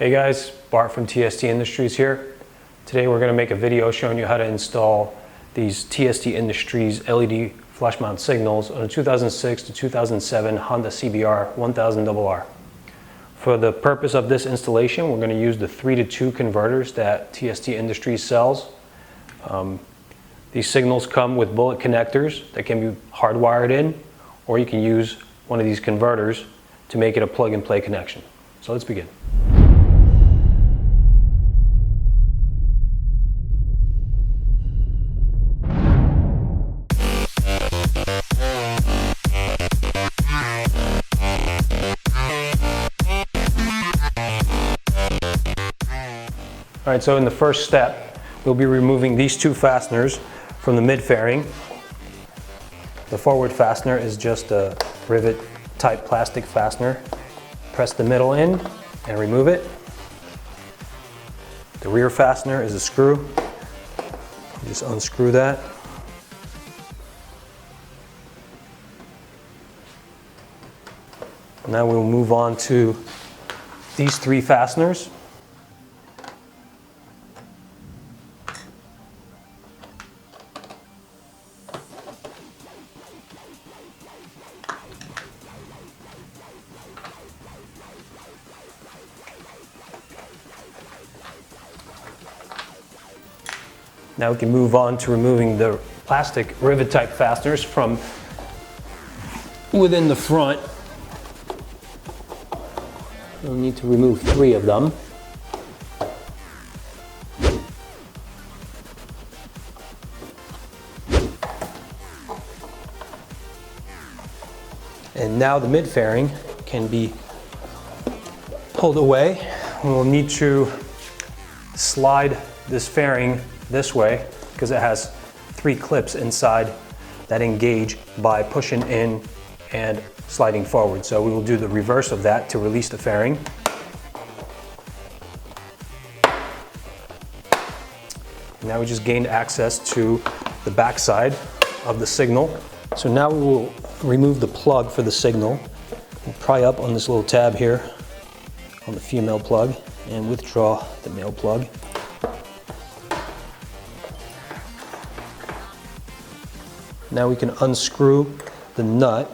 Hey guys, Bart from TST Industries here. Today we're going to make a video showing you how to install these TST Industries LED Flushmount signals on a 2006 to 2007 Honda CBR 1000RR. For the purpose of this installation, we're going to use the 3-to-2 converters that TST Industries sells. These signals come with bullet connectors that can be hardwired in, or you can use one of these converters to make it a plug-and-play connection. So let's begin. Alright, so in the first step, we'll be removing these two fasteners from the mid fairing. The forward fastener is just a rivet type plastic fastener. Press the middle in and remove it. The rear fastener is a screw. Just unscrew that. Now we'll move on to these three fasteners. Now we can move on to removing the plastic rivet type fasteners from within the front. We'll need to remove 3 of them. And now the mid fairing can be pulled away. We'll need to slide this fairing this way because it has 3 clips inside that engage by pushing in and sliding forward. So we will do the reverse of that to release the fairing. Now we just gained access to the back side of the signal. So now we will remove the plug for the signal. We'll pry up on this little tab here on the female plug and withdraw the male plug. Now we can unscrew the nut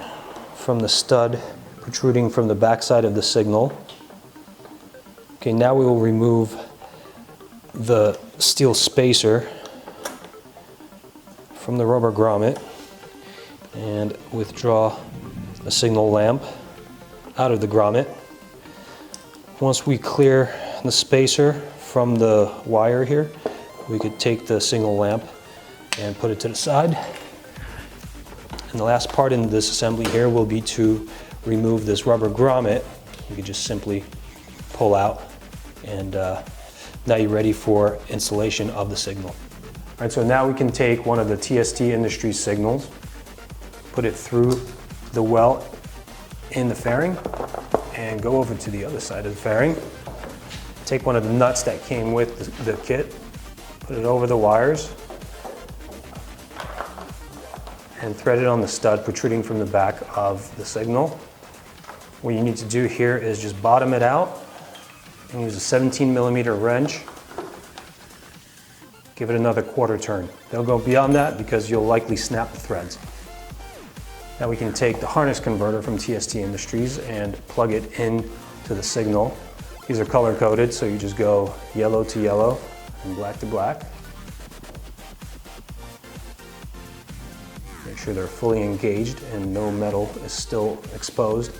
from the stud protruding from the back side of the signal. Okay, now we will remove the steel spacer from the rubber grommet and withdraw the signal lamp out of the grommet. Once we clear the spacer from the wire here, we could take the signal lamp and put it to the side. And the last part in this assembly here will be to remove this rubber grommet. You can just simply pull out, and now you're ready for installation of the signal. All right, so now we can take one of the TST Industries signals, put it through the well in the fairing, and go over to the other side of the fairing. Take one of the nuts that came with the kit, put it over the wires, and thread it on the stud protruding from the back of the signal. What you need to do here is just bottom it out and use a 17mm wrench. Give it another quarter turn. Don't go beyond that because you'll likely snap the threads. Now we can take the harness converter from TST Industries and plug it in to the signal. These are color coded, so you just go yellow to yellow and black to black. Make sure they're fully engaged and no metal is still exposed.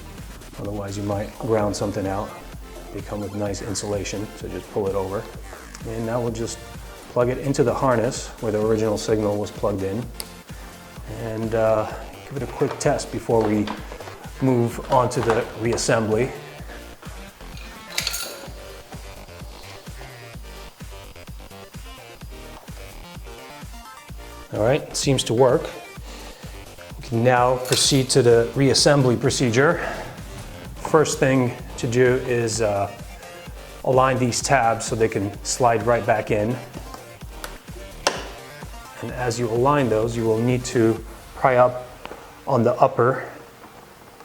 Otherwise you might ground something out. They come with nice insulation, so just pull it over. And now we'll just plug it into the harness where the original signal was plugged in. And give it a quick test before we move on to the reassembly. All right, it seems to work. Now proceed to the reassembly procedure. First thing to do is align these tabs so they can slide right back in. And as you align those, you will need to pry up on the upper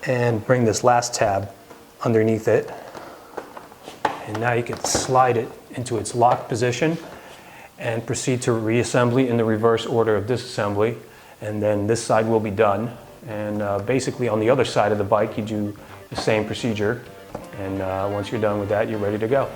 and bring this last tab underneath it And now you can slide it into its locked position and proceed to reassembly in the reverse order of disassembly. And then this side will be done. And basically on the other side of the bike, you do the same procedure. And once you're done with that, you're ready to go.